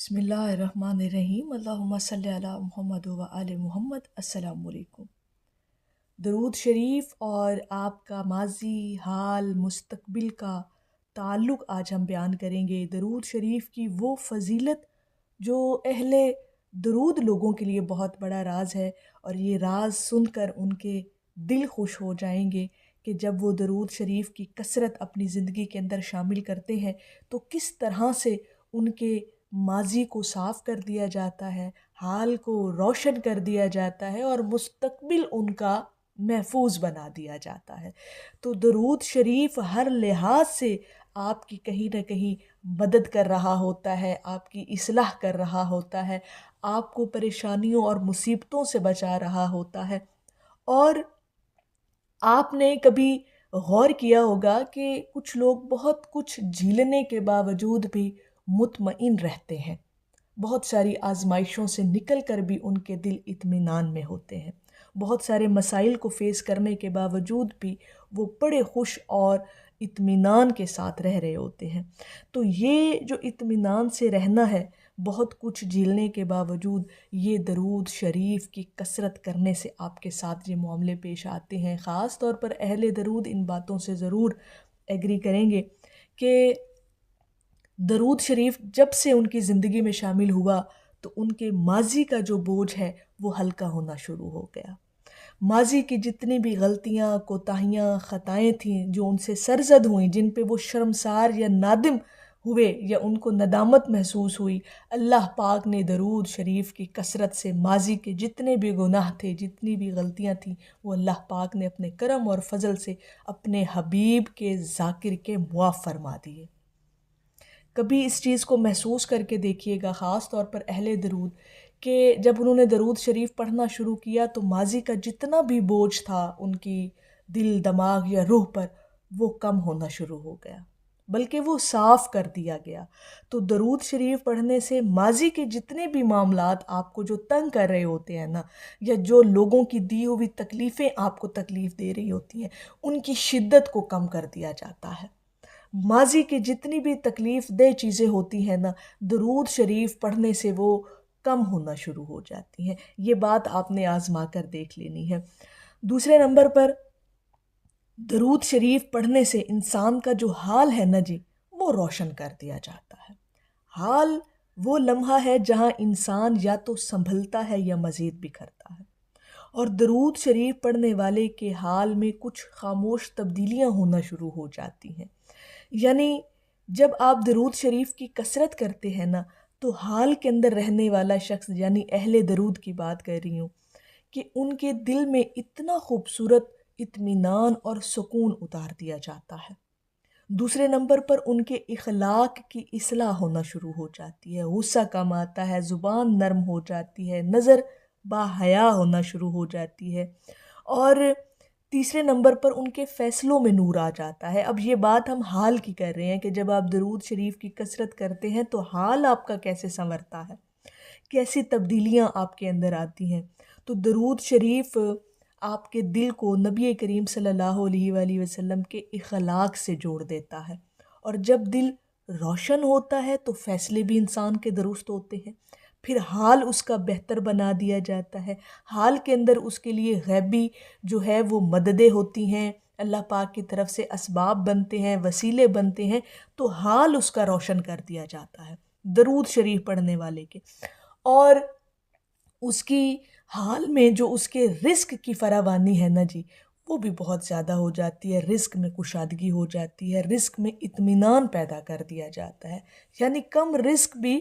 بسم اللہ الرحمن الرحیم اللہم صلی علی محمد و آل محمد۔ السلام علیکم۔ درود شریف اور آپ کا ماضی، حال، مستقبل کا تعلق آج ہم بیان کریں گے۔ درود شریف کی وہ فضیلت جو اہل درود لوگوں کے لیے بہت بڑا راز ہے، اور یہ راز سن کر ان کے دل خوش ہو جائیں گے کہ جب وہ درود شریف کی کثرت اپنی زندگی کے اندر شامل کرتے ہیں تو کس طرح سے ان کے ماضی کو صاف کر دیا جاتا ہے، حال کو روشن کر دیا جاتا ہے، اور مستقبل ان کا محفوظ بنا دیا جاتا ہے۔ تو درود شریف ہر لحاظ سے آپ کی کہیں نہ کہیں مدد کر رہا ہوتا ہے، آپ کی اصلاح کر رہا ہوتا ہے، آپ کو پریشانیوں اور مصیبتوں سے بچا رہا ہوتا ہے۔ اور آپ نے کبھی غور کیا ہوگا کہ کچھ لوگ بہت کچھ جھیلنے کے باوجود بھی مطمئن رہتے ہیں، بہت ساری آزمائشوں سے نکل کر بھی ان کے دل اطمینان میں ہوتے ہیں، بہت سارے مسائل کو فیس کرنے کے باوجود بھی وہ بڑے خوش اور اطمینان کے ساتھ رہ رہے ہوتے ہیں۔ تو یہ جو اطمینان سے رہنا ہے بہت کچھ جھیلنے کے باوجود، یہ درود شریف کی کثرت کرنے سے آپ کے ساتھ یہ معاملے پیش آتے ہیں۔ خاص طور پر اہل درود ان باتوں سے ضرور ایگری کریں گے کہ درود شریف جب سے ان کی زندگی میں شامل ہوا تو ان کے ماضی کا جو بوجھ ہے وہ ہلکا ہونا شروع ہو گیا۔ ماضی کی جتنی بھی غلطیاں، کوتاہیاں، خطائیں تھیں جو ان سے سرزد ہوئیں، جن پہ وہ شرمسار یا نادم ہوئے یا ان کو ندامت محسوس ہوئی، اللہ پاک نے درود شریف کی کثرت سے ماضی کے جتنے بھی گناہ تھے، جتنی بھی غلطیاں تھیں، وہ اللہ پاک نے اپنے کرم اور فضل سے اپنے حبیب کے ذاکر کے معاف فرما دیے۔ کبھی اس چیز کو محسوس کر کے دیکھیے گا، خاص طور پر اہل درود، کہ جب انہوں نے درود شریف پڑھنا شروع کیا تو ماضی کا جتنا بھی بوجھ تھا ان کی دل، دماغ یا روح پر، وہ کم ہونا شروع ہو گیا، بلکہ وہ صاف کر دیا گیا۔ تو درود شریف پڑھنے سے ماضی کے جتنے بھی معاملات آپ کو جو تنگ کر رہے ہوتے ہیں نا، یا جو لوگوں کی دی ہوئی تکلیفیں آپ کو تکلیف دے رہی ہوتی ہیں، ان کی شدت کو کم کر دیا جاتا ہے۔ ماضی کی جتنی بھی تکلیف دہ چیزیں ہوتی ہیں نا، درود شریف پڑھنے سے وہ کم ہونا شروع ہو جاتی ہیں۔ یہ بات آپ نے آزما کر دیکھ لینی ہے۔ دوسرے نمبر پر، درود شریف پڑھنے سے انسان کا جو حال ہے نا جی، وہ روشن کر دیا جاتا ہے۔ حال وہ لمحہ ہے جہاں انسان یا تو سنبھلتا ہے یا مزید بکھرتا ہے، اور درود شریف پڑھنے والے کے حال میں کچھ خاموش تبدیلیاں ہونا شروع ہو جاتی ہیں۔ یعنی جب آپ درود شریف کی کثرت کرتے ہیں نا تو حال کے اندر رہنے والا شخص، یعنی اہل درود کی بات کر رہی ہوں، کہ ان کے دل میں اتنا خوبصورت اطمینان اور سکون اتار دیا جاتا ہے۔ دوسرے نمبر پر ان کے اخلاق کی اصلاح ہونا شروع ہو جاتی ہے، غصہ کم آتا ہے، زبان نرم ہو جاتی ہے، نظر باحیا ہونا شروع ہو جاتی ہے، اور تیسرے نمبر پر ان کے فیصلوں میں نور آ جاتا ہے۔ اب یہ بات ہم حال کی کر رہے ہیں کہ جب آپ درود شریف کی کثرت کرتے ہیں تو حال آپ کا کیسے سنورتا ہے، کیسی تبدیلیاں آپ کے اندر آتی ہیں۔ تو درود شریف آپ کے دل کو نبی کریم صلی اللہ علیہ وآلہ وسلم کے اخلاق سے جوڑ دیتا ہے، اور جب دل روشن ہوتا ہے تو فیصلے بھی انسان کے درست ہوتے ہیں، پھر حال اس کا بہتر بنا دیا جاتا ہے۔ حال کے اندر اس کے لیے غیبی جو ہے وہ مددیں ہوتی ہیں، اللہ پاک کی طرف سے اسباب بنتے ہیں، وسیلے بنتے ہیں، تو حال اس کا روشن کر دیا جاتا ہے درود شریف پڑھنے والے کے۔ اور اس کی حال میں جو اس کے رزق کی فراوانی ہے نا جی، وہ بھی بہت زیادہ ہو جاتی ہے، رزق میں کشادگی ہو جاتی ہے، رزق میں اطمینان پیدا کر دیا جاتا ہے، یعنی کم رزق بھی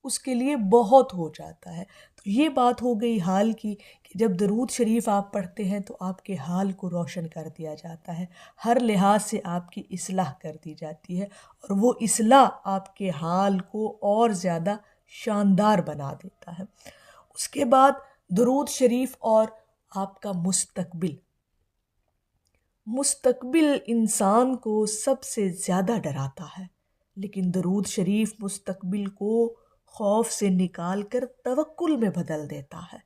اس کے لیے بہت ہو جاتا ہے۔ تو یہ بات ہو گئی حال کی، کہ جب درود شریف آپ پڑھتے ہیں تو آپ کے حال کو روشن کر دیا جاتا ہے، ہر لحاظ سے آپ کی اصلاح کر دی جاتی ہے، اور وہ اصلاح آپ کے حال کو اور زیادہ شاندار بنا دیتا ہے۔ اس کے بعد درود شریف اور آپ کا مستقبل انسان کو سب سے زیادہ ڈراتا ہے، لیکن درود شریف مستقبل کو خوف سے نکال کر توکل میں بدل دیتا ہے۔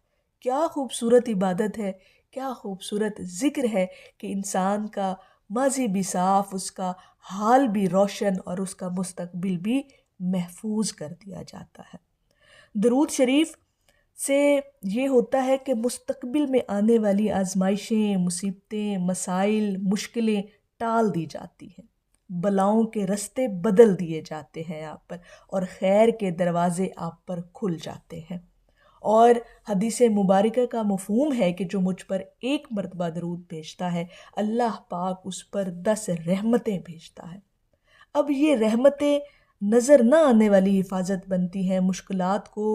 کیا خوبصورت عبادت ہے، کیا خوبصورت ذکر ہے کہ انسان کا ماضی بھی صاف، اس کا حال بھی روشن، اور اس کا مستقبل بھی محفوظ کر دیا جاتا ہے۔ درود شریف سے یہ ہوتا ہے کہ مستقبل میں آنے والی آزمائشیں، مصیبتیں، مسائل، مشکلیں ٹال دی جاتی ہیں، بلاؤں کے رستے بدل دیے جاتے ہیں آپ پر، اور خیر کے دروازے آپ پر کھل جاتے ہیں۔ اور حدیث مبارکہ کا مفہوم ہے کہ جو مجھ پر ایک مرتبہ درود بھیجتا ہے، اللہ پاک اس پر 10 رحمتیں بھیجتا ہے۔ اب یہ رحمتیں نظر نہ آنے والی حفاظت بنتی ہیں، مشکلات کو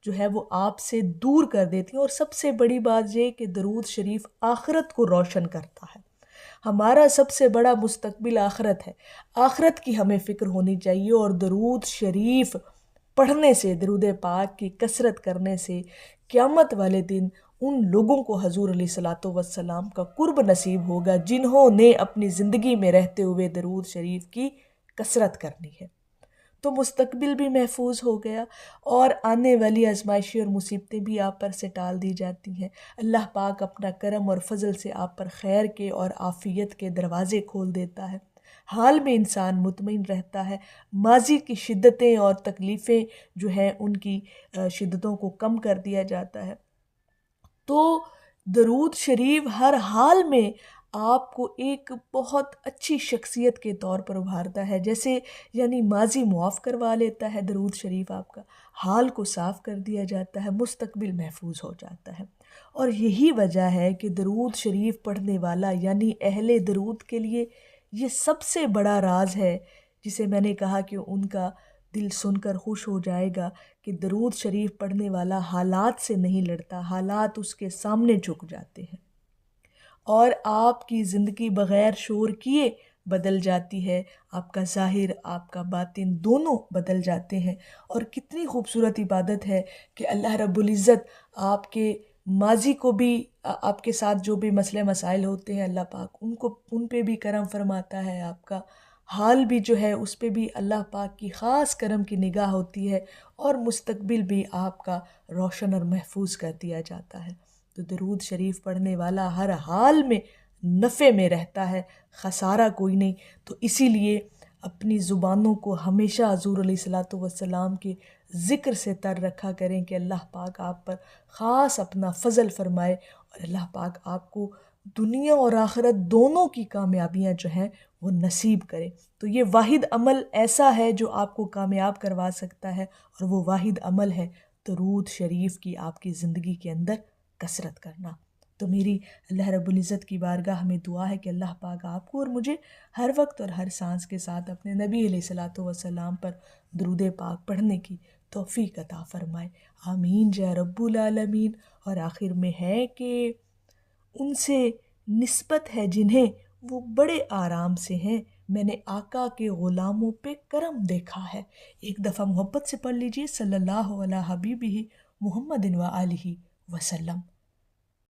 جو ہے وہ آپ سے دور کر دیتی ہیں، اور سب سے بڑی بات یہ کہ درود شریف آخرت کو روشن کرتا ہے۔ ہمارا سب سے بڑا مستقبل آخرت ہے، آخرت کی ہمیں فکر ہونی چاہیے، اور درود شریف پڑھنے سے، درود پاک کی کثرت کرنے سے قیامت والے دن ان لوگوں کو حضور علیہ الصلاۃ والسلام کا قرب نصیب ہوگا جنہوں نے اپنی زندگی میں رہتے ہوئے درود شریف کی کثرت کرنی ہے۔ تو مستقبل بھی محفوظ ہو گیا، اور آنے والی آزمائشیں اور مصیبتیں بھی آپ پر سے ٹال دی جاتی ہیں۔ اللہ پاک اپنا کرم اور فضل سے آپ پر خیر کے اور عافیت کے دروازے کھول دیتا ہے، حال میں انسان مطمئن رہتا ہے، ماضی کی شدتیں اور تکلیفیں جو ہیں ان کی شدتوں کو کم کر دیا جاتا ہے۔ تو درود شریف ہر حال میں آپ کو ایک بہت اچھی شخصیت کے طور پر ابھارتا ہے، جیسے یعنی ماضی معاف کروا لیتا ہے درود شریف، آپ کا حال کو صاف کر دیا جاتا ہے، مستقبل محفوظ ہو جاتا ہے۔ اور یہی وجہ ہے کہ درود شریف پڑھنے والا یعنی اہل درود کے لیے یہ سب سے بڑا راز ہے، جسے میں نے کہا کہ ان کا دل سن کر خوش ہو جائے گا، کہ درود شریف پڑھنے والا حالات سے نہیں لڑتا، حالات اس کے سامنے جھک جاتے ہیں، اور آپ کی زندگی بغیر شور کیے بدل جاتی ہے، آپ کا ظاہر، آپ کا باطن دونوں بدل جاتے ہیں۔ اور کتنی خوبصورت عبادت ہے کہ اللہ رب العزت آپ کے ماضی کو بھی، آپ کے ساتھ جو بھی مسئلے مسائل ہوتے ہیں، اللہ پاک ان پہ بھی کرم فرماتا ہے، آپ کا حال بھی جو ہے اس پہ بھی اللہ پاک کی خاص کرم کی نگاہ ہوتی ہے، اور مستقبل بھی آپ کا روشن اور محفوظ کر دیا جاتا ہے۔ تو درود شریف پڑھنے والا ہر حال میں نفع میں رہتا ہے، خسارہ کوئی نہیں۔ تو اسی لیے اپنی زبانوں کو ہمیشہ حضور علیہ الصلاۃ والسلام کے ذکر سے تر رکھا کریں کہ اللہ پاک آپ پر خاص اپنا فضل فرمائے، اور اللہ پاک آپ کو دنیا اور آخرت دونوں کی کامیابیاں جو ہیں وہ نصیب کرے۔ تو یہ واحد عمل ایسا ہے جو آپ کو کامیاب کروا سکتا ہے، اور وہ واحد عمل ہے درود شریف کی آپ کی زندگی کے اندر کثرت کرنا۔ تو میری اللہ رب العزت کی بارگاہ میں دعا ہے کہ اللہ پاک آپ کو اور مجھے ہر وقت اور ہر سانس کے ساتھ اپنے نبی علیہ الصلاۃ والسلام پر درود پاک پڑھنے کی توفیق عطا فرمائے، آمین یا رب العالمین۔ اور آخر میں ہے کہ ان سے نسبت ہے جنہیں وہ بڑے آرام سے ہیں، میں نے آقا کے غلاموں پہ کرم دیکھا ہے۔ ایک دفعہ محبت سے پڑھ لیجئے، صلی اللہ علیہ حبیبہ محمد و آلہ وسلم۔